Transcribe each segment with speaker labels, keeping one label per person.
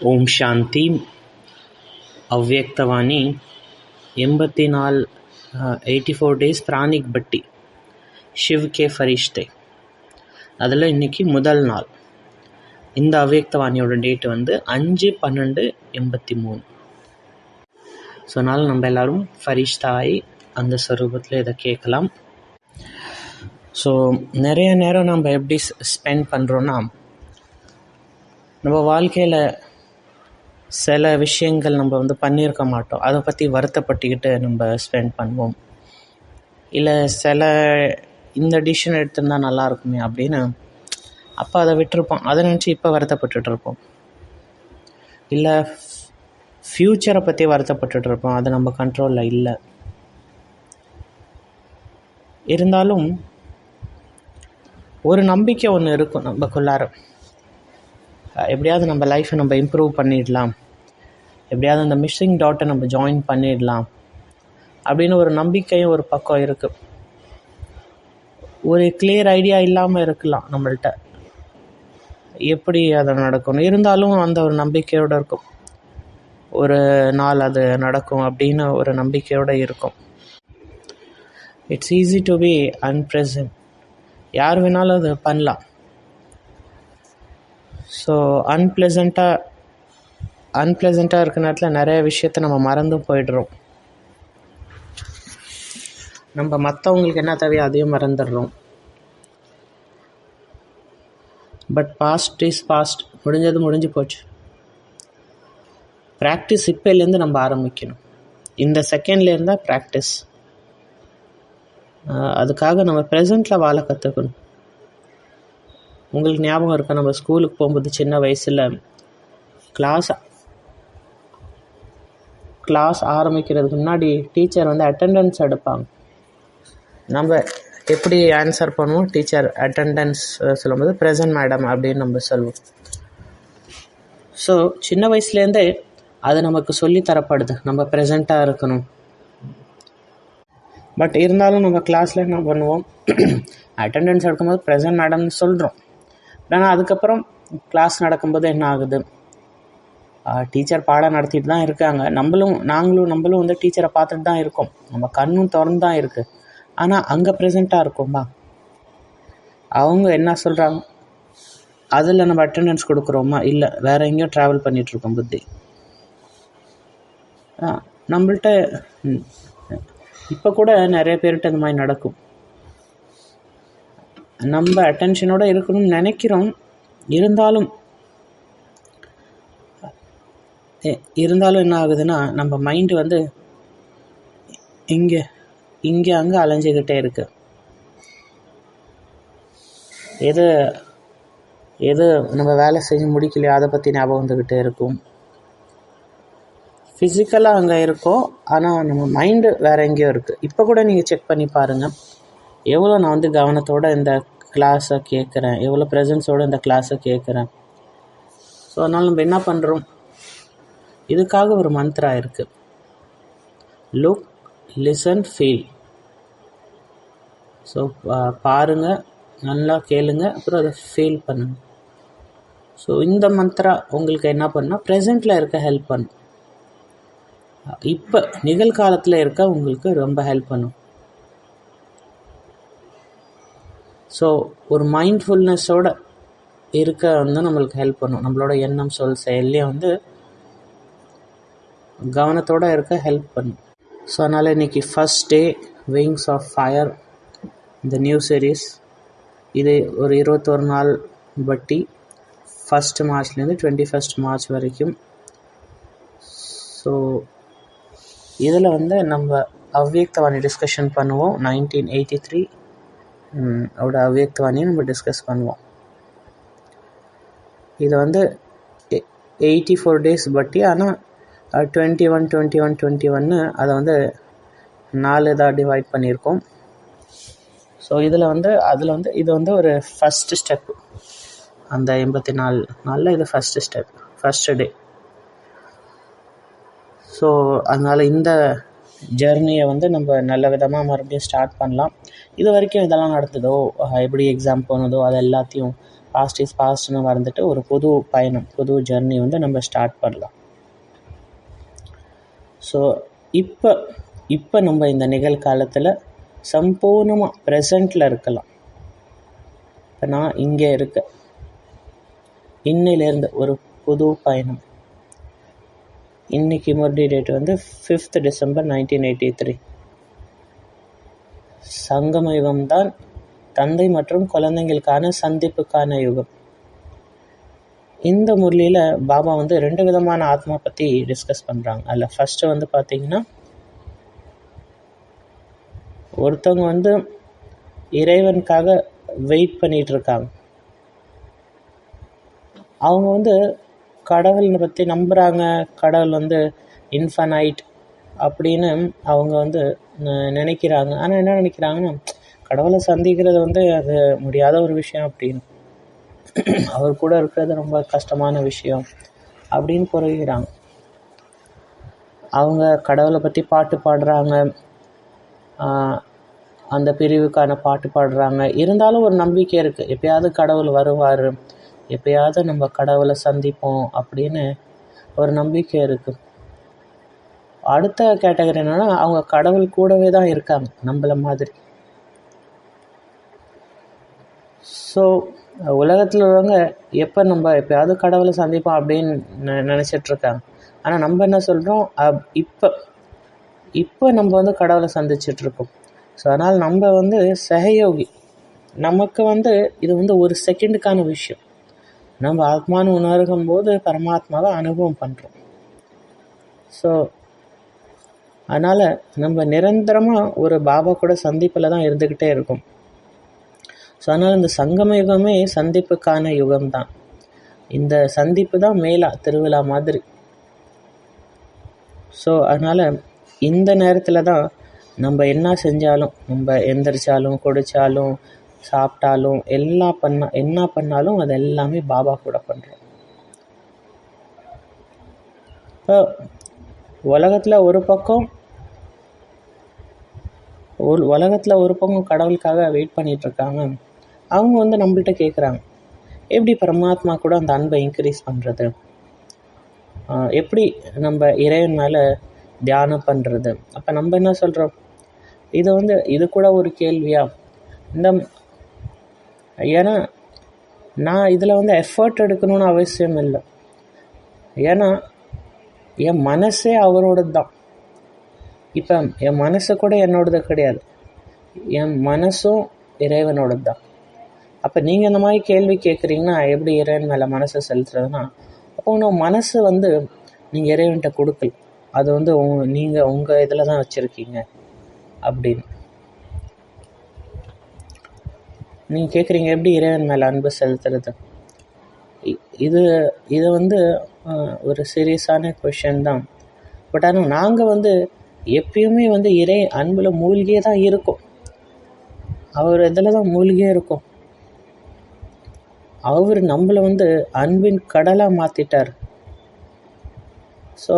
Speaker 1: ಓಂ ಶಾಂತಿ. ಅವ್ಯಕ್ತವಾಣಿ 84 days pranic பட்டி Shiv K ஃபரிஷ்தே. அதில் இன்றைக்கி முதல் நாள். இந்த அவ்யக்தவாணியோட டேட்டு வந்து 5/12/83. ஸோ அதனால் நம்ம எல்லோரும் ஃபரிஷ்தாய் அந்த ஸ்வரூபத்தில் இதை கேட்கலாம். ஸோ நிறைய நேரம் நம்ம எப்படி ஸ்பெண்ட் பண்ணுறோன்னா, நம்ம வாழ்க்கையில் சில விஷயங்கள் நம்ம வந்து பண்ணியிருக்க மாட்டோம், அதை பற்றி வருத்தப்பட்டுக்கிட்டு நம்ம ஸ்பெண்ட் பண்ணுவோம். இல்லை இந்த டிசிஷன் எடுத்திருந்தா நல்லா இருக்குமே அப்படின்னு அப்போ அதை விட்டுருப்போம், அதை நினச்சி இப்போ வருத்தப்பட்டுருப்போம். இல்லை ஃப்யூச்சரை பற்றி வருத்தப்பட்டுருப்போம், அது நம்ம கண்ட்ரோலில் இல்லை. இருந்தாலும் ஒரு நம்பிக்கை ஒன்று இருக்கும் நம்மக்குள்ளார, எப்படியாவது நம்ம லைஃப்பை நம்ம இம்ப்ரூவ் பண்ணிடலாம், எப்படியாவது அந்த மிஸ்ஸிங் டாட்டை நம்ம ஜாயின் பண்ணிடலாம் அப்படின்னு ஒரு நம்பிக்கையும் ஒரு பக்கம் இருக்குது. ஒரு கிளியர் ஐடியா இல்லாமல் இருக்கலாம் நம்மள்கிட்ட எப்படி அதை நடக்கணும். இருந்தாலும் அந்த ஒரு நம்பிக்கையோடு இருக்கும், ஒரு நாள் அது நடக்கும் அப்படின்னு ஒரு நம்பிக்கையோடு இருக்கும். It's easy to be unpresent. யார் வேணாலும் அது பண்ணலாம். ஸோ அன்ப்ளசண்ட்டாக இருக்கிற நேரத்தில் நிறைய விஷயத்த நம்ம மறந்தும் போயிடுறோம். நம்ம மற்றவங்களுக்கு என்ன தேவையோ அதையும் மறந்துடுறோம். பட் பாஸ்ட் இஸ் பாஸ்ட், முடிஞ்சது முடிஞ்சு போச்சு. ப்ராக்டிஸ் இப்போலேருந்து நம்ம ஆரம்பிக்கணும். இந்த செகண்ட்லேருந்து தான் ப்ராக்டிஸ். அதுக்காக நம்ம ப்ரெசண்ட்டில் வாழ கற்றுக்கணும். உங்களுக்கு ஞாபகம் இருக்கா, நம்ம ஸ்கூலுக்கு போகும்போது சின்ன வயசில் கிளாஸ் ஆரம்பிக்கிறதுக்கு முன்னாடி டீச்சர் வந்து அட்டெண்டன்ஸ் எடுப்பாங்க. நம்ம எப்படி ஆன்சர் பண்ணுவோம்? டீச்சர் அட்டெண்டன்ஸ் சொல்லும்போது ப்ரெசன்ட் மேடம் அப்படின்னு நம்ம சொல்லுவோம். ஸோ சின்ன வயசுலேருந்தே அது நமக்கு சொல்லி தரப்படுது, நம்ம ப்ரெசண்ட்டாக இருக்கணும். பட் இருந்தாலும் நம்ம கிளாஸில் என்ன பண்ணுவோம், அட்டெண்டன்ஸ் எடுக்கும்போது ப்ரெசன்ட் மேடம்னு சொல்கிறோம். ஆனால் அதுக்கப்புறம் கிளாஸ் நடக்கும்போது என்ன ஆகுது, டீச்சர் பாடம் நடத்திட்டு தான் இருக்காங்க, நம்மளும் வந்து டீச்சரை பார்த்துட்டு தான் இருக்கோம், நம்ம கண்ணும் திறந்து தான் இருக்குது. ஆனால் அங்கே ப்ரெசண்ட்டாக இருக்கோம்பா, அவங்க என்ன சொல்கிறாங்க அதில் நம்ம அட்டெண்டன்ஸ் கொடுக்குறோமா, இல்லை வேறு எங்கேயோ ட்ராவல் பண்ணிகிட்ருக்கோம் புத்தி. நம்மள்கிட்ட இப்போ கூட நிறைய பேர்கிட்ட இந்த மாதிரி நடக்கும். நம்ம அட்டென்ஷனோடு இருக்கணும்னு நினைக்கிறோம், இருந்தாலும் என்ன ஆகுதுன்னா, நம்ம மைண்டு வந்து இங்கே அங்கே அலைஞ்சிக்கிட்டே இருக்கு. எது நம்ம வேலை செஞ்சு முடிக்கலையோ அதை பற்றி ஞாபகம் வந்துக்கிட்டே இருக்கும். ஃபிசிக்கலாக அங்கே இருக்கோம், ஆனால் நம்ம மைண்டு வேறு எங்கேயோ இருக்குது. இப்போ கூட நீங்கள் செக் பண்ணி பாருங்கள், எவ்வளோ நான் வந்து கவனத்தோடு இந்த கிளாஸை கேட்குறேன், எவ்வளோ ப்ரெசன்ஸோடு இந்த கிளாஸை கேட்குறேன். ஸோ அதனால் நம்ம என்ன பண்ணுறோம், இதுக்காக ஒரு மந்த்ரா இருக்குது, லுக், லிசன், ஃபீல். ஸோ பாருங்கள், நல்லா கேளுங்க, அப்புறம் அதை ஃபீல் பண்ணுங்க. ஸோ இந்த மந்த்ரா உங்களுக்கு என்ன பண்ணால் ப்ரெசண்ட்டில் இருக்க ஹெல்ப் பண்ணும், இப்போ நிகழ்காலத்தில் இருக்க உங்களுக்கு ரொம்ப ஹெல்ப் பண்ணும். ஸோ ஒரு மைண்ட்ஃபுல்னஸோடு இருக்க வந்து நம்மளுக்கு ஹெல்ப் பண்ணும். நம்மளோட எண்ணம், சொல், செயல்லையும் வந்து கவனத்தோடு இருக்க ஹெல்ப் பண்ணும். ஸோ அதனால் இன்றைக்கி first day wings of fire, இந்த நியூ சீரீஸ். இது ஒரு 21 நாள் பட்டி, 1 மார்ச்லேருந்து 21 மார்ச் வரைக்கும். ஸோ இதில் வந்து நம்ம அவ்யக்தவாணி டிஸ்கஷன் பண்ணுவோம். 1983 ஓட அவ்யக்தவாணியை நம்ம டிஸ்கஸ் பண்ணுவோம். இது வந்து 84 டேஸ் பட்டி, ஆனால் 21 அதை வந்து 4 இதாக டிவைட் பண்ணியிருக்கோம். ஸோ அதில் வந்து இது வந்து ஒரு ஃபஸ்ட்டு ஸ்டெப்பு. அந்த 84 நாளில் இது ஃபஸ்ட்டு டே. ஸோ அதனால் இந்த ஜர்னியை வந்து நம்ம நல்ல விதமாக மறுபடியும் ஸ்டார்ட் பண்ணலாம். இது வரைக்கும் இதெல்லாம் நடந்ததோ, எப்படி எக்ஸாம் போனதோ, அது எல்லாத்தையும் பாஸ்ட் இஸ் பாஸ்ட்னு மறந்துட்டு ஒரு புது பயணம், புது ஜர்னி வந்து நம்ம ஸ்டார்ட் பண்ணலாம். ஸோ இப்போ நம்ம இந்த நிகழ்காலத்தில் சம்பூர்ணமாக ப்ரெசண்டில் இருக்கலாம். இப்போ நான் இங்கே இருக்கேன், இன்னிலேருந்து ஒரு புது பயணம். இன்றைக்கி முரடி டேட் வந்து 5th December 1983. சங்கம யுகம் தான் தந்தை மற்றும் குழந்தைங்களுக்கான சந்திப்புக்கான யுகம். இந்த முரளியில் பாபா வந்து 2 விதமான ஆத்மா பற்றி டிஸ்கஸ் பண்ணுறாங்க. அதில் ஃபஸ்ட்டு வந்து பார்த்திங்கன்னா, ஒருத்தவங்க வந்து இறைவனுக்காக வெயிட் பண்ணிகிட்டு இருக்காங்க. அவங்க வந்து கடவுளை பற்றி நம்புகிறாங்க, கடவுள் வந்து இன்ஃபனைட் அப்படின்னு அவங்க வந்து நினைக்கிறாங்க. ஆனால் என்ன நினைக்கிறாங்கன்னா, கடவுளை சந்திக்கிறது வந்து அது முடியாத ஒரு விஷயம் அப்படின்னு, அவர் கூட இருக்கிறது ரொம்ப கஷ்டமான விஷயம் அப்படின்னு புரிகிறாங்க. அவங்க கடவுளை பற்றி பாட்டு பாடுறாங்க, அந்த பிரிவுக்கான பாட்டு பாடுறாங்க. இருந்தாலும் ஒரு நம்பிக்கை இருக்குது, எப்பயாவது கடவுள் வருவார், எப்பயாவது நம்ம கடவுளை சந்திப்போம் அப்படின்னு ஒரு நம்பிக்கை இருக்குது. அடுத்த கேட்டகரி என்னென்னா, அவங்க கடவுள் கூடவே தான் இருக்காங்க நம்மள மாதிரி. ஸோ உலகத்தில் உள்ளவங்க எப்பயாவது கடவுளை சந்திப்போம் அப்படின்னு நினச்சிட்ருக்காங்க. ஆனால் நம்ம என்ன சொல்கிறோம், இப்போ நம்ம வந்து கடவுளை சந்திச்சிட்ருக்கோம். ஸோ அதனால் நம்ம வந்து சகயோகி. நமக்கு வந்து இது வந்து ஒரு செகண்டுக்கான விஷயம். நம்ம ஆத்மானு உணரும் போது பரமாத்மாவை அனுபவம் பண்ணுறோம். ஸோ அதனால் நம்ம நிரந்தரமாக ஒரு பாபா கூட சந்திப்பில் தான் இருந்துக்கிட்டே இருக்கும். ஸோ அதனால் இந்த சங்கம யுகமே சந்திப்புக்கான யுகம்தான். இந்த சந்திப்பு தான் மேலா திருவிழா மாதிரி. ஸோ அதனால் இந்த நேரத்தில் தான் நம்ம என்ன செஞ்சாலும், நம்ம எந்திரிச்சாலும், குடித்தாலும், சாப்பிட்டாலும், என்ன பண்ணாலும் அது எல்லாமே பாபா கூட பண்ணுறோம். இப்போ உலகத்தில் ஒரு பக்கம் கடவுளுக்காக வெயிட் பண்ணிகிட்ருக்காங்க. அவங்க வந்து நம்மள்கிட்ட கேட்குறாங்க, எப்படி பரமாத்மா கூட அந்த அன்பை இன்க்ரீஸ் பண்ணுறது, எப்படி நம்ம இறைவன் மேலே தியானம் பண்ணுறது. அப்போ நம்ம என்ன சொல்கிறோம், இது கூட ஒரு கேள்வியா? ஏன்னா நான் இதில் வந்து எஃபர்ட் எடுக்கணும்னு அவசியம் இல்லை. ஏன்னா என் மனசே அவரோடது தான். இப்போ என் மனசு கூட என்னோடது கிடையாது, என் மனசும் இறைவனோடது தான். அப்போ நீங்கள் இந்த மாதிரி கேள்வி கேட்குறீங்கன்னா, எப்படி இறைவன் மேலே மனசை செலுத்துறதுன்னா, அப்போ உங்கள் மனசு வந்து நீங்கள் இறைவன்கிட்ட கொடுக்கல, அது வந்து நீங்கள் உங்கள் இதில் தான் வச்சுருக்கீங்க அப்படின்னு. நீங்கள் கேட்குறீங்க எப்படி இறைவன் மேலே அன்பு செலுத்துறது. இது வந்து ஒரு சீரியஸான கொஷின் தான். பட் ஆனால் நாங்கள் வந்து எப்பயுமே வந்து இறை அன்பில் மூழ்கியே தான் இருக்கோம். அவர் இதில் தான் மூழ்கியே இருக்கும். அவர் நம்மளை வந்து அன்பின் கடலாக மாற்றிட்டார். ஸோ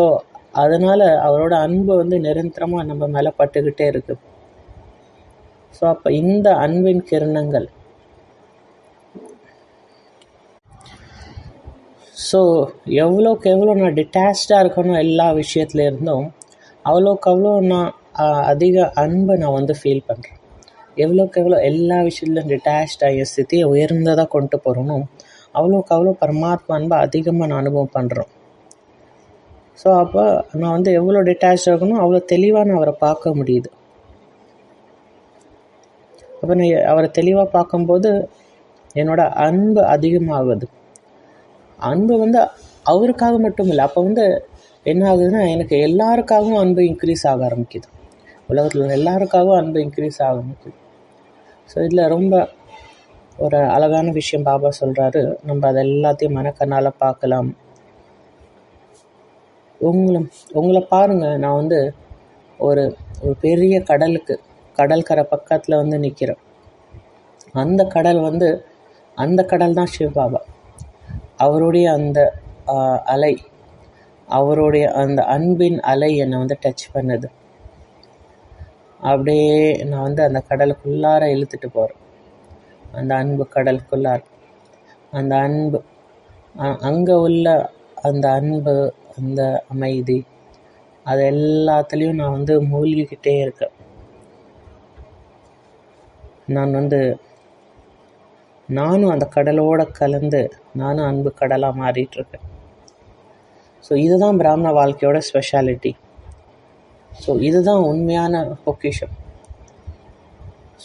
Speaker 1: அதனால் அவரோட அன்பு வந்து நிரந்தரமாக நம்ம மேலே பட்டுக்கிட்டே இருக்குது. ஸோ அப்போ இந்த அன்பின் கிரணங்கள், ஸோ எவ்வளோக்கு எவ்வளோ நான் டிட்டாச்சாக இருக்கணும் எல்லா விஷயத்துல இருந்தும், அவ்வளோக்கு அவ்வளோ நான் அதிக அன்பை நான் வந்து ஃபீல் பண்ணுறேன். எவ்வளோக்கு எவ்வளோ எல்லா விஷயத்துலையும் டிட்டாச்சாக என் ஸ்திதியை உயர்ந்ததாக கொண்டு போகிறோம், அவ்வளோக்கு அவ்வளோ பரமாத்மா அன்பை அதிகமாக நான் அனுபவம் பண்ணுறோம். ஸோ அப்போ நான் வந்து எவ்வளோ டிட்டாச் ஆகணும், அவ்வளோ தெளிவாக நான் அவரை பார்க்க முடியுது. அப்போ நான் அவரை தெளிவாக பார்க்கும்போது என்னோட அன்பு அதிகமாகுது. அன்பு வந்து அவருக்காக மட்டும் இல்லை, அப்போ வந்து என்ன ஆகுதுன்னா, எனக்கு எல்லாருக்காகவும் அன்பு இன்க்ரீஸ் ஆக ஆரம்பிக்குது. உலகத்தில் எல்லாருக்காகவும் அன்பு இன்க்ரீஸ் ஆக ஆரம்பிக்குது. ஸோ இதில் ரொம்ப ஒரு அழகான விஷயம் பாபா சொல்கிறாரு, நம்ம அதை எல்லாத்தையும் மனக்கண்ணால் பார்க்கலாம். உங்களை பாருங்கள், நான் வந்து ஒரு பெரிய கடற்கரை பக்கத்தில் வந்து நிற்கிறேன். அந்த கடல் தான் சிவபாபா. அவருடைய அந்த அலை, அவருடைய அந்த அன்பின் அலை என்னை வந்து டச் பண்ணுது. அப்படியே நான் வந்து அந்த கடலுக்குள்ளார இழுத்துட்டு போகிறேன், அந்த அன்பு கடலுக்குள்ளார. அந்த அன்பு, அங்கே உள்ள அந்த அன்பு, அந்த அமைதி, அது எல்லாத்துலேயும் நான் வந்து மூழ்கிக்கிட்டே இருக்கேன். நானும் அந்த கடலோடு கலந்து நானும் அன்பு கடலாக மாறிட்டுருக்கேன். ஸோ இதுதான் பிராமண வாழ்க்கையோட ஸ்பெஷாலிட்டி. ஸோ இதுதான் உண்மையான பொக்கிஷம்.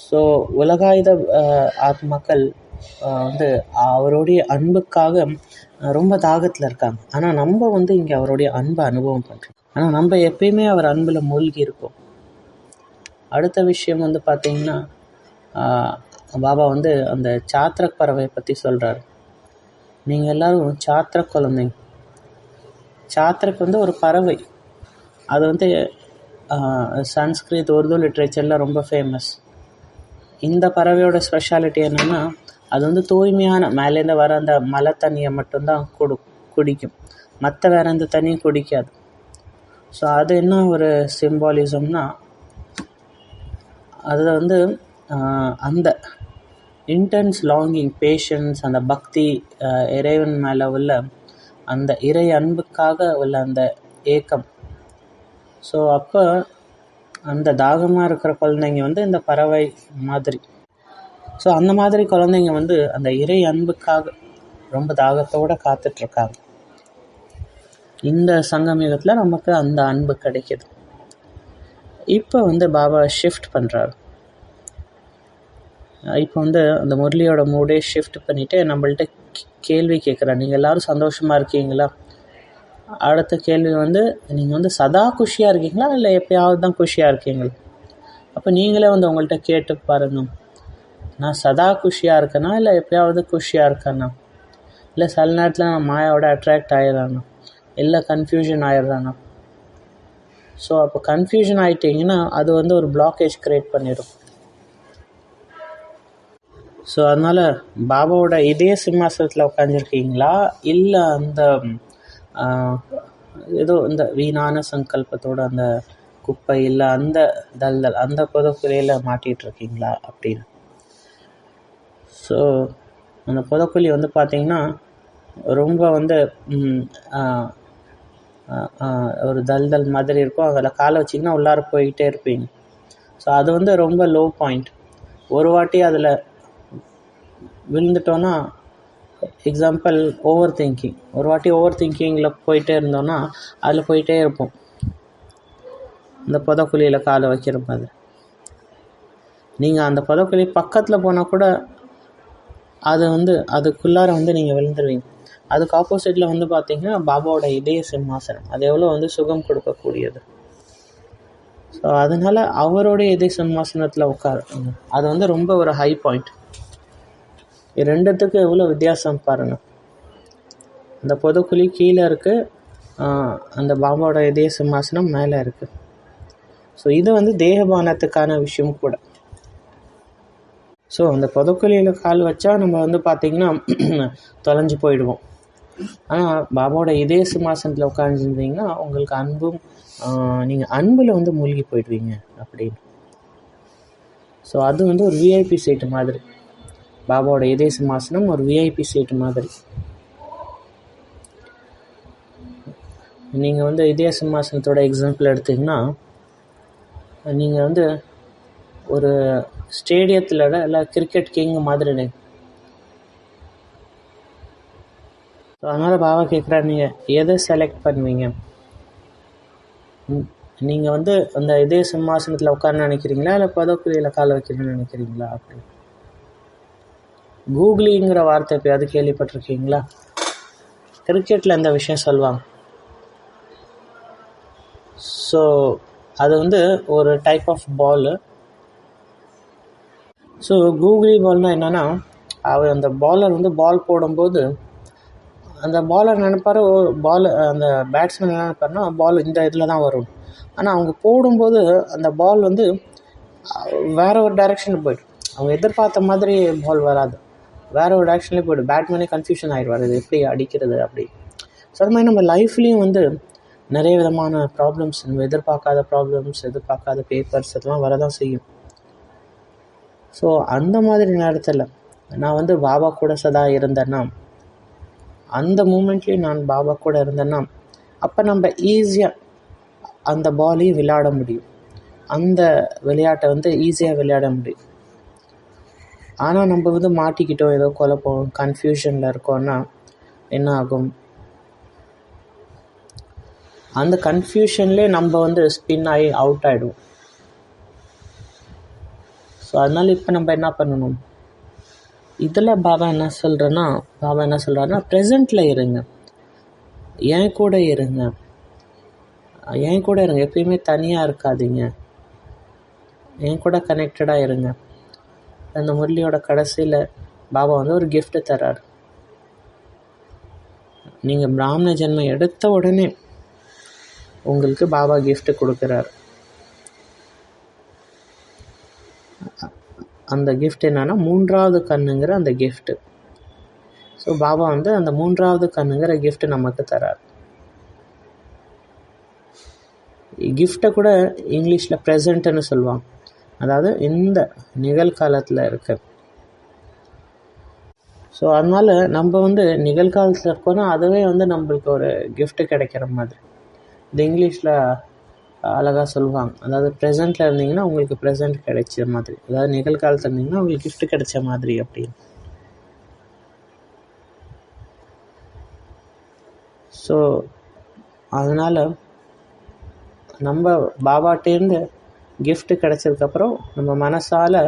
Speaker 1: ஸோ உலகாயுத ஆத்மாக்கள் வந்து அவருடைய அன்புக்காக ரொம்ப தாகத்தில் இருக்காங்க. ஆனால் நம்ம வந்து இங்கே அவருடைய அன்பை அனுபவம் பண்ணுறோம். ஆனால் நம்ம எப்பயுமே அவர் அன்பில் மூழ்கி இருக்கோம். அடுத்த விஷயம் வந்து பார்த்திங்கன்னா, பாபா வந்து அந்த சாத்திரக் பறவையை பற்றி சொல்கிறார். நீங்கள் எல்லோரும் சாத்திர குழந்தைங்க. சாத்திரக் வந்து ஒரு பறவை. அது வந்து சன்ஸ்கிரித், உருது லிட்ரேச்சரில் ரொம்ப ஃபேமஸ். இந்த பறவையோட ஸ்பெஷாலிட்டி என்னென்னா, அது வந்து தூய்மையான மேலேருந்து வர அந்த மழை தண்ணியை மட்டும்தான் குடிக்கும். மற்ற வேறு எந்த தண்ணியும் குடிக்காது. ஸோ அது என்ன ஒரு சிம்பாலிசம்னா, அதில் வந்து அந்த இன்டென்ஸ் லாங்கிங், பேஷன்ஸ், அந்த பக்தி, இறைவன் மேலே உள்ள அந்த இறை அன்புக்காக உள்ள அந்த ஏக்கம். ஸோ அப்போ அந்த தாகமாக இருக்கிற குழந்தைங்க வந்து இந்த பறவை மாதிரி. ஸோ அந்த மாதிரி குழந்தைங்க வந்து அந்த இறை அன்புக்காக ரொம்ப தாகத்தோடு காத்துட்ருக்காங்க. இந்த சங்கமயுகத்தில் நமக்கு அந்த அன்பு கிடைக்கிது. இப்போ வந்து பாபா ஷிஃப்ட் பண்ணுறாரு. இப்போ வந்து அந்த முரளியோட மூடே ஷிஃப்ட் பண்ணிவிட்டு நம்மள்ட்ட கேள்வி கேட்குறாரு. நீங்கள் எல்லோரும் சந்தோஷமாக இருக்கீங்களா? அடுத்த கேள்வி வந்து, நீங்கள் வந்து சதா குஷியாக இருக்கீங்களா, இல்லை எப்போயாவது தான் குஷியாக இருக்கீங்களா? அப்போ நீங்களே வந்து உங்கள்கிட்ட கேட்டு பாருங்கள், நான் சதா குஷியாக இருக்கேனா, இல்லை எப்போயாவது குஷியாக இருக்கேனா, இல்லை சில நேரத்தில் நான் மாயாவோட அட்ராக்ட் ஆகிடுறானா, இல்லை கன்ஃபியூஷன் ஆகிடுறானா? ஸோ அப்போ கன்ஃபியூஷன் ஆகிட்டிங்கன்னா அது வந்து ஒரு பிளாக்கேஜ் க்ரியேட் பண்ணிடும். ஸோ அதனால் பாபாவோட இதே சிம்மாசனத்தில் உட்காந்துருக்கீங்களா, இல்லை அந்த ஏதோ இந்த வீணான சங்கல்பத்தோடு அந்த குப்பை, இல்லை அந்த தல்தல், அந்த புதக்குழியில் மாட்டிகிட்ருக்கீங்களா அப்படின்னு. ஸோ அந்த புதக்குழி வந்து பார்த்திங்கன்னா ரொம்ப வந்து ஒரு தல்தல் மாதிரி இருக்கும். அதில் காலை வச்சிங்கன்னா உள்ளார போய்கிட்டே இருப்பீங்க. ஸோ அது வந்து ரொம்ப லோ பாயிண்ட். ஒரு வாட்டி அதில் விழுந்துட்டோன்னா, எக்ஸாம்பிள் ஓவர் திங்கிங், ஒரு வாட்டி ஓவர் திங்கிங்கில் போயிட்டே இருந்தோன்னா அதில் போயிட்டே இருப்போம், இந்த புதக்குழியில் காலை வைக்கிற மாதிரி. நீங்கள் அந்த புதக்குழி பக்கத்தில் போனால் கூட அது வந்து அதுக்குள்ளார வந்து நீங்கள் விழுந்துருவீங்க. அதுக்கு ஆப்போசிட்டில் வந்து பார்த்திங்கன்னா பாபாவோட இதய சிம்மாசனம், அது எவ்வளோ வந்து சுகம் கொடுக்கக்கூடியது. ஸோ அதனால் அவருடைய இதய சிம்மாசனத்தில் உட்காருங்க. அது வந்து ரொம்ப ஒரு ஹை பாயிண்ட். ரெண்டுத்துக்கு எவ்வளோ வித்தியாசம் பாருங்கள். அந்த புதக்குழி கீழே இருக்குது, அந்த பாபாவோட இதய சிம்மாசனம் மேலே இருக்குது. ஸோ இது வந்து தேகபானத்துக்கான விஷயம் கூட. ஸோ அந்த புதக்குழியில் கால் வச்சா நம்ம வந்து பார்த்திங்கன்னா தொலைஞ்சு போயிடுவோம். ஆனால் பாபாவோட இதய சிம்மாசனத்தில் உட்காந்துருந்தீங்கன்னா உங்களுக்கு அன்பும், நீங்கள் அன்பில் வந்து மூழ்கி போயிடுவீங்க அப்படின்னு. ஸோ அது வந்து ஒரு விஐபி சீட்டு மாதிரி. பாபாவோட இதய சிம்மாசனம் ஒரு விஐபி சீட்டு மாதிரி. நீங்கள் வந்து இதய சிம்மாசனத்தோட எக்ஸாம்பிள் எடுத்திங்கன்னா, நீங்கள் வந்து ஒரு ஸ்டேடியத்தில் இல்லை கிரிக்கெட் கிங் மாதிரி. ஸோ அதனால் பாபா கேட்குறாரு, நீங்கள் எதை செலக்ட் பண்ணுவீங்க? நீங்கள் வந்து அந்த இதய சிம்மாசனத்தில் உட்கார நினைக்கிறீங்களா, இல்லை புதக்குழியில் கால வைக்கணும்னு நினைக்கிறீங்களா அப்படி. கூகுளிங்கிற வார்த்தை எப்போயாவது கேள்விப்பட்டிருக்கீங்களா? கிரிக்கெட்டில் இந்த விஷயம் சொல்லுவாங்க. ஸோ அது வந்து ஒரு type of ball. So googly பால்னால் என்னென்னா, அவர் அந்த பாலர் வந்து பால் போடும்போது அந்த பாலர் நினைப்பார், பால் அந்த பேட்ஸ்மேன் என்ன நினைப்பாருன்னா பால் இந்த இதில் தான் வரும். ஆனால் அவங்க போடும்போது அந்த பால் வந்து வேறு ஒரு டைரெக்ஷனில் போய்டும். அவங்க எதிர்பார்த்த மாதிரி பால் வராது, வேறு ஒரு டைரெக்ஷன்லேயே போய்டும். பேட்மேனே கன்ஃபியூஷன் ஆகிடுவார், இது எப்படி அடிக்கிறது அப்படி. ஸோ அது மாதிரி நம்ம லைஃப்லேயும் வந்து நிறைய விதமான ப்ராப்ளம்ஸ், நம்ம எதிர்பார்க்காத ப்ராப்ளம்ஸ், எதிர்பார்க்காத பேப்பர்ஸ் இதெல்லாம் வரதான் செய்யும். ஸோ அந்த மாதிரி நேரத்தில் நான் வந்து பாபா கூட சதா இருந்தேன்னா, அந்த மூமெண்ட்லேயும் நான் பாபா கூட இருந்தேன்னா, அப்போ நம்ம ஈஸியாக அந்த பாலையும் விளையாட முடியும், அந்த விளையாட்டை வந்து ஈஸியாக விளையாட முடியும். ஆனால் நம்ம வந்து மாட்டிக்கிட்டோம், ஏதோ குழப்பம் கன்ஃபியூஷனில் இருக்கோன்னா என்ன ஆகும்? அந்த கன்ஃபியூஷன்லேயே நம்ம வந்து ஸ்பின் ஆகி அவுட் ஆகிடுவோம். ஸோ அதனால் இப்போ நம்ம என்ன பண்ணணும்? இதில் பாபா என்ன சொல்கிறாருன்னா ப்ரெசண்ட்டில் இருங்க, என் கூட இருங்க, எப்பயுமே தனியாக இருக்காதீங்க, என் கூட கனெக்டடாக இருங்க. அந்த முரளியோட கடைசியில் பாபா வந்து ஒரு gift தர்றாரு. நீங்கள் பிராமண ஜென்மம் எடுத்த உடனே உங்களுக்கு பாபா gift கொடுக்குறாரு. அந்த gift என்னன்னா 3வது கண்ணுங்கிற அந்த gift. ஸோ பாபா வந்து அந்த 3வது கண்ணுங்கிற gift நமக்கு தரார். கிஃப்டை கூட இங்கிலீஷில் ப்ரெசண்ட்டுன்னு சொல்லுவாங்க, அதாவது இந்த நிகழ்காலத்தில் இருக்கு. ஸோ அதனால் நம்ம வந்து நிகழ்காலத்தில் இருக்கோன்னா அதுவே வந்து நம்மளுக்கு ஒரு gift கிடைக்கிற மாதிரி. இது இங்கிலீஷில் அழகாக சொல்லுவாங்க, அதாவது ப்ரெசண்ட்டில் இருந்தீங்கன்னா உங்களுக்கு ப்ரெசண்ட் கிடைச்ச மாதிரி, அதாவது நிகழ்காலத்தில் இருந்தீங்கன்னா உங்களுக்கு gift கிடைச்ச மாதிரி அப்படின்னு. ஸோ அதனால் நம்ம பாபாட்டேருந்து gift கிடைச்சதுக்கப்புறம் நம்ம மனசால்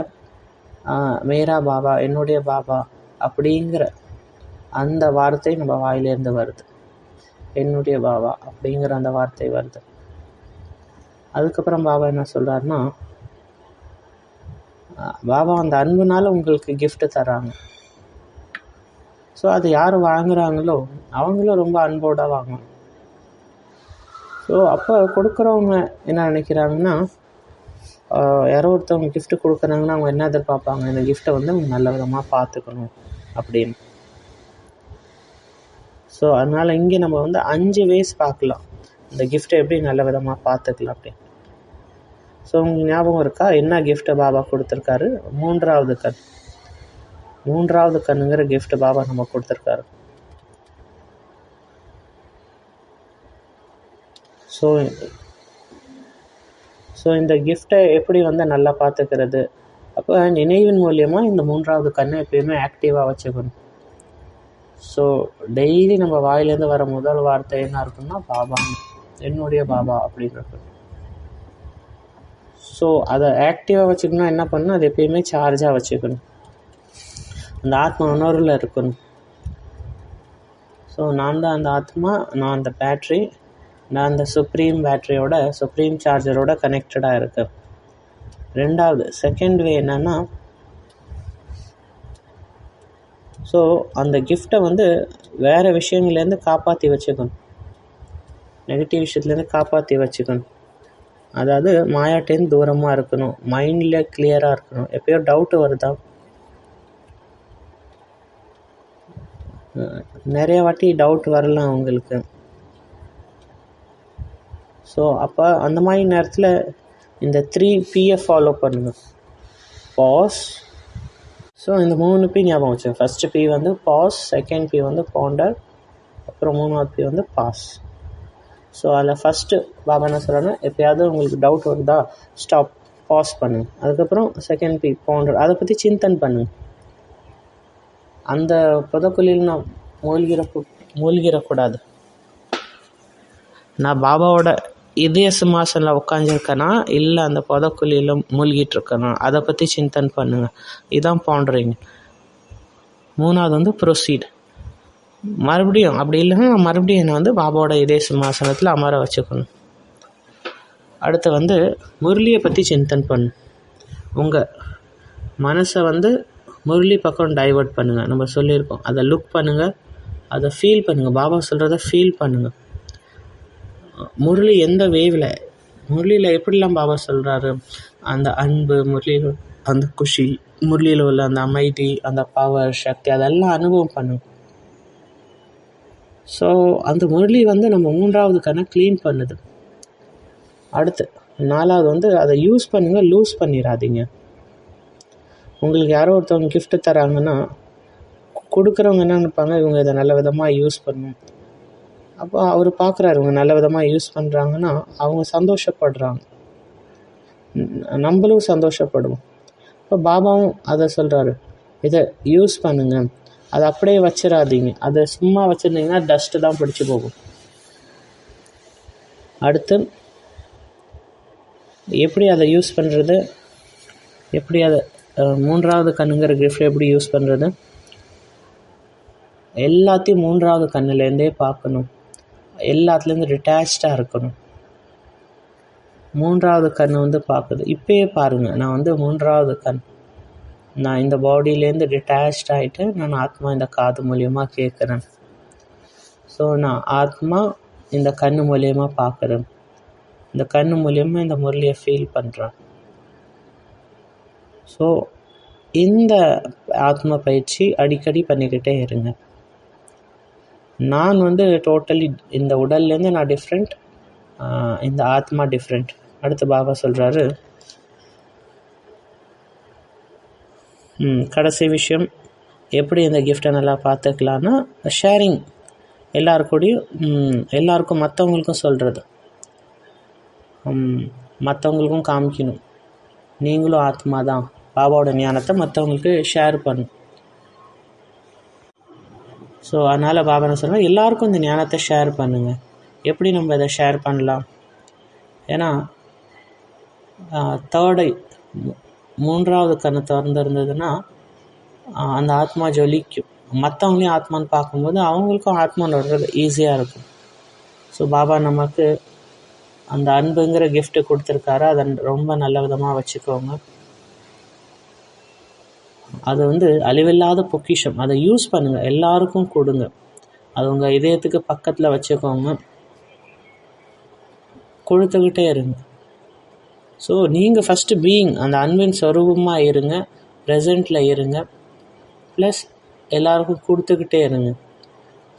Speaker 1: மேரா பாபா, என்னுடைய பாபா அப்படிங்கிற அந்த வார்த்தை நம்ம வாயிலேருந்து வருது. என்னுடைய பாபா அப்படிங்கிற அந்த வார்த்தை வருது. அதுக்கப்புறம் பாபா என்ன சொல்கிறாருன்னா, பாபா அந்த அன்புனால உங்களுக்கு gift தர்றாங்க. ஸோ அது யார் வாங்குகிறாங்களோ அவங்களும் ரொம்ப அன்போடு வாங்கணும். ஸோ அப்போ கொடுக்குறவங்க என்ன நினைக்கிறாங்கன்னா, யாரோ ஒருத்தவங்க gift கொடுக்குறாங்கன்னா அவங்க என்ன எதிர்பார்ப்பாங்க? இந்த கிஃப்ட்டை வந்து அவங்க நல்ல விதமாக பார்த்துக்கணும் அப்படின்னு. ஸோ அதனால் இங்கே நம்ம வந்து 5 ways பார்க்கலாம், இந்த கிஃப்ட்டை எப்படி நல்ல விதமாக பார்த்துக்கலாம் அப்படின்னு. ஸோ உங்களுக்கு ஞாபகம் இருக்கா என்ன gift பாபா கொடுத்துருக்காரு? 3வது கண். 3வது கண்ணுங்கிற gift பாபா நம்ம கொடுத்துருக்காரு. ஸோ இந்த கிஃப்டை எப்படி வந்து நல்லா பார்த்துக்கிறது? அப்போ நினைவின் மூலியமாக இந்த 3வது கண்ணை எப்பயுமே ஆக்டிவாக வச்சுக்கணும். ஸோ டெய்லி நம்ம வாயிலேருந்து வர முதல் வார்த்தை என்ன இருக்குன்னா, பாபா, என்னுடைய பாபா அப்படின்னு இருக்கு. ஸோ அதை ஆக்டிவாக வச்சுக்கணும். என்ன பண்ணணும்? அது எப்பயுமே சார்ஜாக வச்சுக்கணும், அந்த ஆத்மா உணர்வில் இருக்கணும். ஸோ நான் தான் அந்த ஆத்மா, நான் அந்த பேட்ரி, நான் அந்த சுப்ரீம் பேட்டரியோட சுப்ரீம் சார்ஜரோட கனெக்டடாக இருக்கேன். 2வது செகண்ட் வே என்னன்னா, ஸோ அந்த கிஃப்டை வந்து வேறு விஷயங்கள்லேருந்து காப்பாற்றி வச்சுக்கணும், நெகட்டிவ் விஷயத்துலேருந்து காப்பாற்றி வச்சுக்கணும். அதாவது மாயாட்டேருந்து தூரமாக இருக்கணும், மைண்டில் கிளியராக இருக்கணும். எப்பயோ டவுட்டு வருதா? நிறைய வாட்டி டவுட் வரலாம் உங்களுக்கு. ஸோ அப்போ அந்த மாதிரி நேரத்தில் இந்த 3Pயை ஃபாலோ பண்ணுங்கள். பாஸ். ஸோ இந்த 3P ஞாபகம் வச்சு. ஃபஸ்ட்டு P வந்து பாஸ், செகண்ட் P வந்து பாண்டர், அப்புறம் 3வது P வந்து பாஸ். ஸோ அதில் ஃபஸ்ட்டு பாபா என்ன சொல்கிறாங்கன்னா, எப்போயாவது உங்களுக்கு டவுட் வருதா, ஸ்டாப், பாஸ் பண்ணுங்கள். அதுக்கப்புறம் செகண்ட் P பாண்டர், அதை பற்றி சிந்தன் பண்ணுங்கள். அந்த புதக்குழியில் நான் மூழ்கிடக்கூடாது. நான் பாபாவோட இதய சிம்மாசனில் உட்காந்துருக்கேனா இல்லை அந்த புதக்குழியில் மூழ்கிட்டு இருக்கேனா, அதை பற்றி சிந்தன் பண்ணுங்கள். இதுதான் பாண்டரிங். 3வது வந்து ப்ரொசீட். மறுபடியும் அப்படி இல்லைன்னா மறுபடியும் என்னை வந்து பாபாவோட இதய சிம்மாசனத்தில் அமர வச்சுக்கணும். அடுத்து வந்து முரளியை பற்றி சிந்தன் பண்ணு. உங்கள் மனசை வந்து முரளி பக்கம் டைவர்ட் பண்ணுங்கள். நம்ம சொல்லியிருக்கோம், அதை லுக் பண்ணுங்கள், அதை ஃபீல் பண்ணுங்கள், பாபா சொல்கிறத ஃபீல் பண்ணுங்கள். முரளி எந்த வேவில், முரளியில் எப்படிலாம் பாபா சொல்கிறாரு, அந்த அன்பு, முரளியில் அந்த குஷி, முரளியில் உள்ள அந்த அமைதி, அந்த பவர், சக்தி, அதெல்லாம் அனுபவம் பண்ணுங்க. ஸோ அந்த முரளி வந்து நம்ம 3வது கண்ணை க்ளீன் பண்ணுது. அடுத்து 4வது வந்து அதை யூஸ் பண்ணுங்கள், லூஸ் பண்ணிடாதீங்க. உங்களுக்கு யாரோ ஒருத்தவங்க gift தராங்கன்னா கொடுக்குறவங்க என்ன நினைப்பாங்க, இவங்க இதை நல்ல விதமாக யூஸ் பண்ணணும். அப்போ அவர் பார்க்குறாரு இவங்க நல்ல விதமாக யூஸ் பண்ணுறாங்கன்னா அவங்க சந்தோஷப்படுறாங்க, நம்மளும் சந்தோஷப்படுவோம். இப்போ பாபாவும் அதை சொல்கிறாரு, இதை யூஸ் பண்ணுங்க, அதை அப்படியே வச்சிடாதீங்க. அதை சும்மா வச்சுருந்தீங்கன்னா டஸ்ட்டு தான் பிடிச்சி போகும். அடுத்து எப்படி அதை யூஸ் பண்ணுறது, எப்படி அதை மூன்றாவது கண்ணுங்கிற கிஃப்ட் எப்படி யூஸ் பண்ணுறது, எல்லாத்தையும் மூன்றாவது கண்ணுலேருந்தே பார்க்கணும், எல்லாத்துலேருந்து டிட்டாச்சாக இருக்கணும். மூன்றாவது கண் பார்க்குது. இப்போயே பாருங்கள், நான் மூன்றாவது கண், நான் இந்த பாடியிலேருந்து டிட்டாச்ட் ஆகிட்டு நான் ஆத்மா இந்த காது மூலியமாக கேட்குறேன். ஸோ நான் ஆத்மா இந்த கண் மூலியமாக பார்க்குறேன், இந்த கண் மூலியமாக இந்த முரளியை ஃபீல் பண்ணுறேன். ஸோ இந்த ஆத்மா பயிற்சி அடிக்கடி பண்ணிக்கிட்டே இருங்க. நான் டோட்டலி இந்த உடல்லேருந்து நான் டிஃப்ரெண்ட், இந்த ஆத்மா டிஃப்ரெண்ட். அடுத்து பாபா சொல்கிறாரு, கடைசி விஷயம் எப்படி இந்த கிஃப்டை நல்லா பார்த்துக்கலான்னா ஷேரிங், எல்லாருக்கும் மற்றவங்களுக்கும் சொல்கிறது, மற்றவங்களுக்கும் காமிக்கணும் நீங்களும் ஆத்மா தான், பாபாவோட ஞானத்தை மற்றவங்களுக்கு ஷேர் பண்ணும். ஸோ அதனால் பாபா என்ன சொல்கிறேன், எல்லாருக்கும் இந்த ஞானத்தை ஷேர் பண்ணுங்கள். எப்படி நம்ம இதை ஷேர் பண்ணலாம்? ஏன்னா தேர்டு மூன்றாவது கண்ணை திறந்துருந்ததுன்னா அந்த ஆத்மா ஜொலிக்கும். மற்றவங்களையும் ஆத்மான்னு பார்க்கும்போது அவங்களுக்கும் ஆத்மான்னு வர்றது ஈஸியாக இருக்கும். ஸோ பாபா நமக்கு அந்த அன்புங்கிற கிஃப்ட்டு கொடுத்துருக்காரு, அதை ரொம்ப நல்ல விதமாக வச்சுக்கோங்க. அது அழிவில்லாத பொக்கிஷம், அதை யூஸ் பண்ணுங்கள், எல்லாருக்கும் கொடுங்க. அது உங்கள் இதயத்துக்கு பக்கத்தில் வச்சுக்கோங்க, கொடுத்துக்கிட்டே இருங்க. ஸோ நீங்கள் ஃபஸ்ட்டு பீயிங், அந்த அன்பின் ஸ்வரூபமாக இருங்க, ப்ரெசண்ட்டில் இருங்க, ப்ளஸ் எல்லாருக்கும் கொடுத்துக்கிட்டே இருங்க.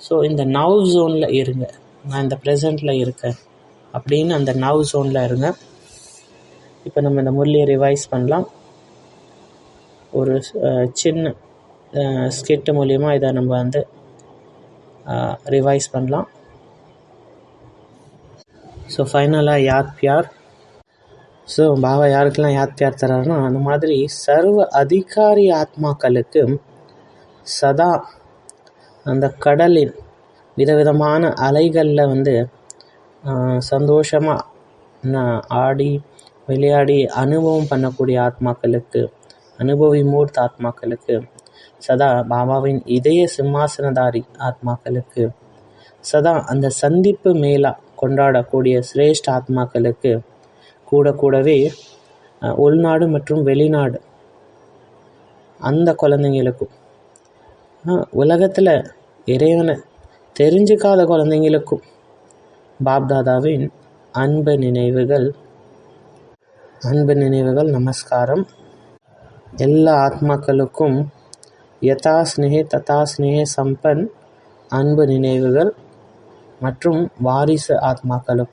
Speaker 1: ஸோ இந்த நவ் ஜோனில் இருங்க, நான் இந்த ப்ரெசண்ட்டில் இருக்கேன் அப்படின்னு அந்த நவ் ஜோனில் இருங்க. இப்போ நம்ம இந்த முரளியை ரிவைஸ் பண்ணலாம். ஒரு சின்ன ஸ்கிட்டு மூலிமா இதை நம்ம ரிவைஸ் பண்ணலாம். ஸோ ஃபைனலாக யாத் பியார். ஸோ பாபா யாருக்கெல்லாம் யாத் பியார் தராருன்னா, அந்த மாதிரி சர்வ அதிகாரி ஆத்மாக்களுக்கு சதா அந்த கடலின் விதவிதமான அலைகளில் சந்தோஷமாக ஆடி விளையாடி அனுபவம் பண்ணக்கூடிய ஆத்மாக்களுக்கு, அனுபவி மூர்த்த ஆத்மாக்களுக்கு, சதா பாபாவின் இதய சிம்மாசனதாரி ஆத்மாக்களுக்கு, சதா அந்த சந்திப்பு மேலா கொண்டாடக்கூடிய சிரேஷ்ட ஆத்மாக்களுக்கு, கூடவே உள்நாடு மற்றும் வெளிநாடு அந்த குழந்தைங்களுக்கும், உலகத்தில் இறைவனை தெரிஞ்சுக்காத குழந்தைங்களுக்கும் பாப்தாதாவின் அன்பு நினைவுகள். நமஸ்காரம். எல்லா ஆத்மாக்களுக்கும் யதா ஸ்னேஹே ததா ஸ்னேஹே சம்பன் அன்பு நினைவுகள் மற்றும் வாரிசு ஆத்மாக்களுக்கும்